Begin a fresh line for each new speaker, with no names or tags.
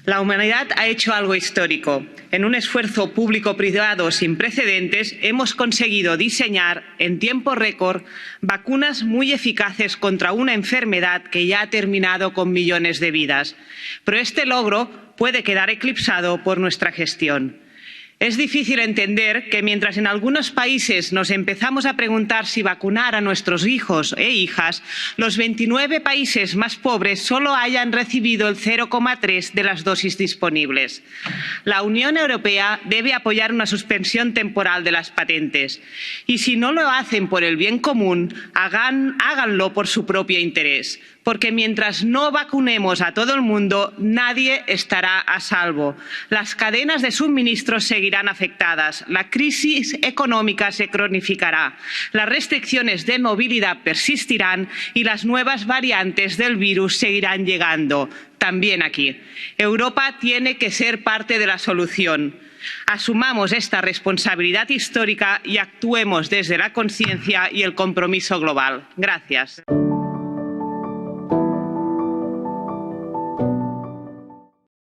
La humanidad ha hecho algo histórico. En un esfuerzo público-privado sin precedentes, hemos conseguido diseñar, en tiempo récord, vacunas muy eficaces contra una enfermedad que ya ha terminado con millones de vidas. Pero este logro puede quedar eclipsado por nuestra gestión. Es difícil entender que mientras en algunos países nos empezamos a preguntar si vacunar a nuestros hijos e hijas, los 29 países más pobres solo hayan recibido el 0,3 de las dosis disponibles. La Unión Europea debe apoyar una suspensión temporal de las patentes. Y si no lo hacen por el bien común, háganlo por su propio interés. Porque mientras no vacunemos a todo el mundo, nadie estará a salvo. Las cadenas de suministro seguirán afectadas, la crisis económica se cronificará, las restricciones de movilidad persistirán y las nuevas variantes del virus seguirán llegando, también aquí. Europa tiene que ser parte de la solución. Asumamos esta responsabilidad histórica y actuemos desde la conciencia y el compromiso global. Gracias.